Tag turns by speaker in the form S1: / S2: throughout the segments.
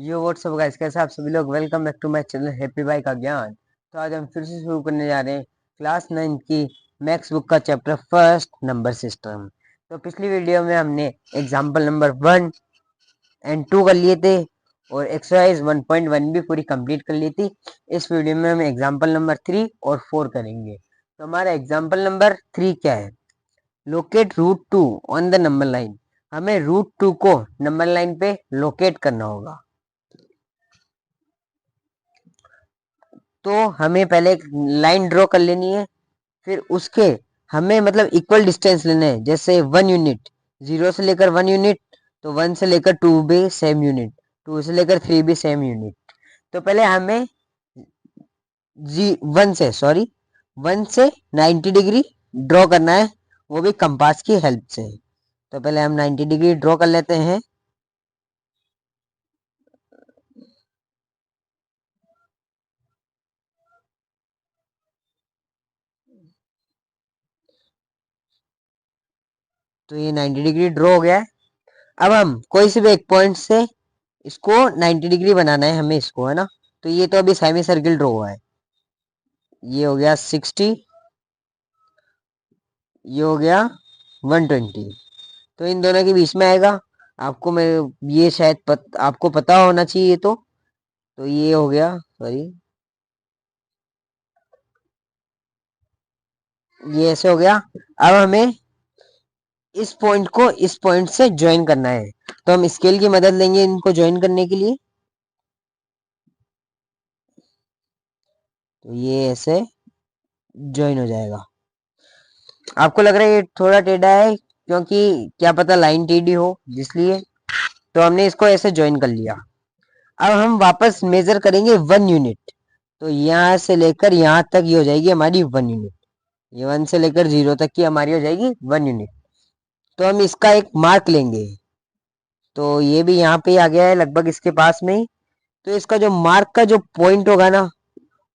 S1: यो WhatsApp guys, कैसे आप सभी लोग। Welcome back to my channel happy बाई का ज्ञान। तो आज हम फिर से शुरू करने जा रहे हैं क्लास 9 की मैथ्स बुक का चैप्टर फर्स्ट नंबर सिस्टम। तो पिछली वीडियो में हमने एग्जांपल नंबर 1 एंड 2 कर लिए थे और एक्सरसाइज 1.1 भी पूरी कंप्लीट कर ली थी। इस वीडियो में हम एग्जाम्पल नंबर 3 और 4 करेंगे। तो हमारा एग्जाम्पल नंबर 3 क्या है? Locate root 2 on the number line. हमें रूट 2 को नंबर लाइन पे लोकेट करना होगा। तो हमें पहले एक लाइन ड्रॉ कर लेनी है, फिर उसके हमें मतलब इक्वल डिस्टेंस लेना है। जैसे 1 यूनिट, 0 से लेकर 1 यूनिट, तो 1 से लेकर 2 भी सेम यूनिट, 2 से लेकर 3 भी सेम यूनिट। तो पहले हमें 1 से 90 डिग्री ड्रॉ करना है, वो भी कंपास की हेल्प से। तो पहले हम 90 डिग्री ड्रॉ कर लेते हैं। तो ये 90 डिग्री ड्रॉ हो गया है। अब हम कोई से भी एक पॉइंट से इसको 90 डिग्री बनाना है हमें, इसको, है ना। तो ये तो अभी सेमी सर्किल ड्रॉ हुआ है। ये हो गया 60, ये हो गया 120। तो इन दोनों के बीच में आएगा। आपको मैं ये शायद आपको पता होना चाहिए। तो ये हो गया, सॉरी, ये ऐसे हो गया। अब हमें इस पॉइंट को इस पॉइंट से ज्वाइन करना है। तो हम स्केल की मदद लेंगे इनको ज्वाइन करने के लिए। तो ये ऐसे ज्वाइन हो जाएगा। आपको लग रहा है ये थोड़ा टेढ़ा है, क्योंकि क्या पता लाइन टेढ़ी हो, इसलिए। तो हमने इसको ऐसे ज्वाइन कर लिया। अब हम वापस मेजर करेंगे 1 यूनिट। तो यहाँ से लेकर यहाँ तक ये हो जाएगी हमारी 1 यूनिट। ये 1 से लेकर 0 तक की हमारी हो जाएगी 1 यूनिट। तो हम इसका एक मार्क लेंगे। तो ये भी यहाँ पे आ गया है, लगभग इसके पास में ही। तो इसका जो मार्क का जो पॉइंट होगा ना,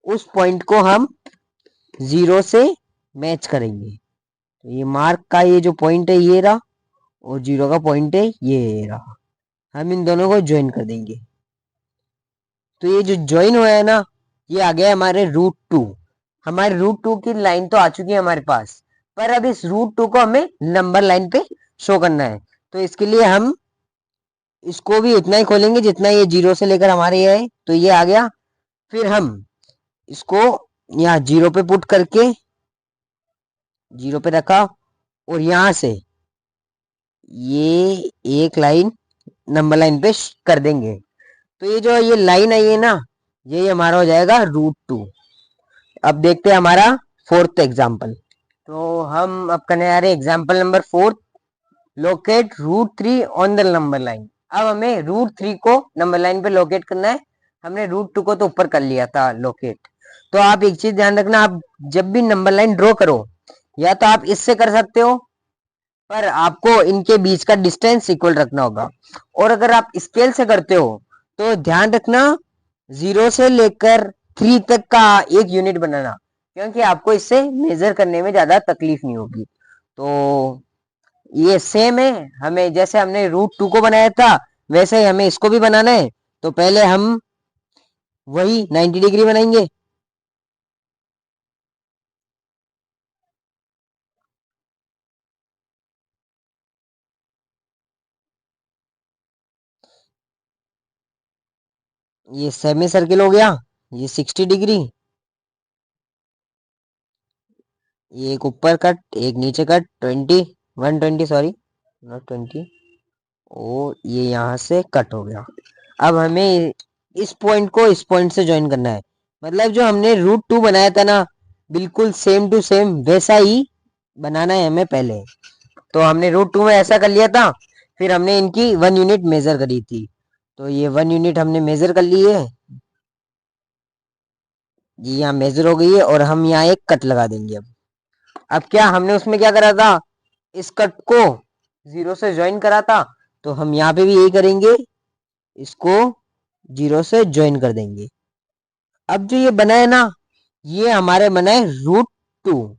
S1: उस पॉइंट को हम 0 से मैच करेंगे। तो ये मार्क का ये जो पॉइंट है ये रहा, और 0 का पॉइंट है ये रहा। हम इन दोनों को ज्वाइन कर देंगे। तो ये जो ज्वाइन हुआ है ना, ये आ गया हमारे रूट 2। हमारे रूट 2 की लाइन तो आ चुकी है हमारे पास, पर अब इस रूट 2 को हमें नंबर लाइन पे शो करना है। तो इसके लिए हम इसको भी उतना ही खोलेंगे जितना ये 0 से लेकर हमारे ये है। तो ये आ गया। फिर हम इसको यहाँ 0 पे पुट करके 0 पे रखा, और यहां से ये एक लाइन नंबर लाइन पे कर देंगे। तो ये जो ये लाइन आई है ना, ये हमारा हो जाएगा रूट 2। अब देखते हैं हमारा फोर्थ एग्जाम्पल। तो हम अब करने आ रहे हैं example number 4। Locate root 3 on the number line. अब हमें रूट 3 को नंबर लाइन पे लोकेट करना है। हमने रूट 2 को तो ऊपर कर लिया था लोकेट। तो आप एक चीज ध्यान रखना, आप जब भी नंबर लाइन ड्रॉ करो, या तो आप इससे कर सकते हो, पर आपको इनके बीच का डिस्टेंस इक्वल रखना होगा। और अगर आप स्केल से करते हो तो ध्यान रखना 0 से लेकर 3 तक का एक यूनिट बनाना, क्योंकि आपको इससे मेजर करने में ज्यादा तकलीफ नहीं होगी। तो ये सेम है, हमें जैसे हमने रूट 2 को बनाया था वैसे ही हमें इसको भी बनाना है। तो पहले हम वही 90 डिग्री बनाएंगे। ये सेमी सर्किल हो गया, ये 60 डिग्री, ये एक ऊपर कट एक नीचे कट 120, सॉरी, नॉट 20। और ये यहाँ से कट हो गया। अब हमें इस पॉइंट को इस पॉइंट से ज्वाइन करना है। मतलब जो हमने रूट 2 बनाया था ना, बिल्कुल सेम टू सेम वैसा ही बनाना है हमें पहले। तो हमने रूट 2 में ऐसा कर लिया था, फिर हमने इनकी 1 यूनिट मेजर करी थी। तो ये 1 यूनिट हमने मेजर कर ली है, ये यहाँ मेजर हो गई है, और हम यहाँ एक कट लगा देंगे। अब क्या हमने उसमें क्या करा था, इस कट को 0 से ज्वाइन करा था। तो हम यहाँ पे भी यही करेंगे, इसको 0 से ज्वाइन कर देंगे। अब जो ये बना है ना, ये हमारे बना है रूट 2।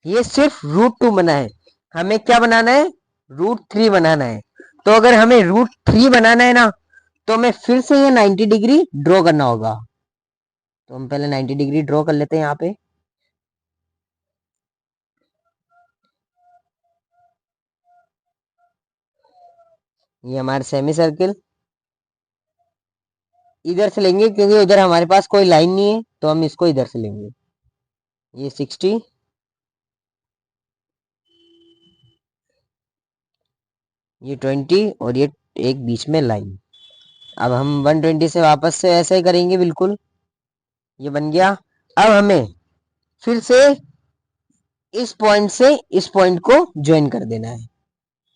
S1: ये सिर्फ रूट 2 बना है। हमें क्या बनाना है, रूट 3 बनाना है। तो अगर हमें रूट 3 बनाना है ना, तो हमें फिर से ये 90 डिग्री ड्रॉ करना होगा। तो हम पहले 90 डिग्री ड्रॉ कर लेते हैं यहाँ पे। ये हमारे सेमी सर्किल इधर से लेंगे क्योंकि उधर हमारे पास कोई लाइन नहीं है, तो हम इसको इधर से लेंगे। ये 60, ये 20 और ये एक बीच में लाइन। अब हम 120 से वापस से ऐसे ही करेंगे बिल्कुल। ये बन गया। अब हमें फिर से इस पॉइंट से इस पॉइंट को ज्वाइन कर देना है।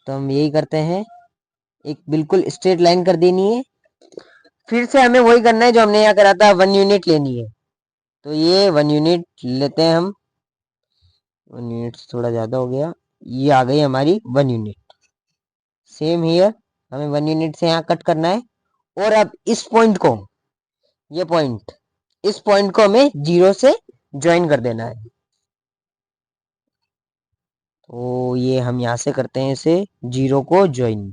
S1: तो हम यही करते हैं, एक बिल्कुल स्ट्रेट लाइन कर देनी है। फिर से हमें वही करना है जो हमने यहाँ करा था, 1 यूनिट लेनी है। तो ये 1 यूनिट लेते हैं हम। 1 यूनिट थोड़ा ज्यादा हो गया। ये आ गई हमारी 1 यूनिट। सेम हियर, हमें 1 यूनिट से यहाँ कट करना है। और अब इस पॉइंट को, ये पॉइंट, इस पॉइंट को हमें 0 से ज्वाइन कर देना है। तो ये हम यहाँ से करते हैं इसे 0 को ज्वाइन।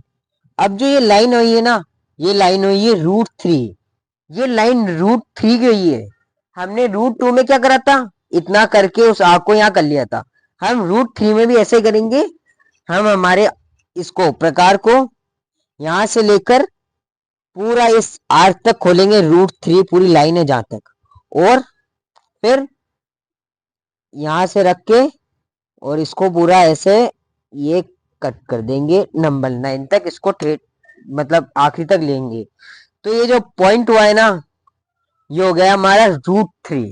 S1: अब जो ये लाइन हुई है ना, ये लाइन हुई है √3। ये लाइन √3 की हुई है। हमने √2 में क्या करा था, इतना करके उस आग को यहाँ कर लिया था। हम √3 में भी ऐसे करेंगे। हम हमारे इसको प्रकार को यहाँ से लेकर पूरा इस आर्क तक खोलेंगे, √3 पूरी लाइन है जहां तक। और फिर यहाँ से रख के और इसको पूरा ऐसे ये कट कर देंगे नंबर 9 तक, इसको मतलब आखिरी तक लेंगे। तो ये जो पॉइंट हुआ है ना, ये हो गया हमारा √3।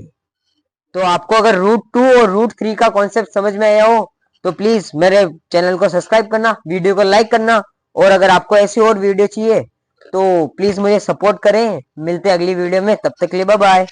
S1: तो आपको अगर √2 और √3 का कॉन्सेप्ट समझ में आया हो तो प्लीज मेरे चैनल को सब्सक्राइब करना, वीडियो को लाइक करना। और अगर आपको ऐसी और वीडियो चाहिए तो प्लीज मुझे सपोर्ट करें। मिलते हैं अगली वीडियो में, तब तक के लिए बाय बाय।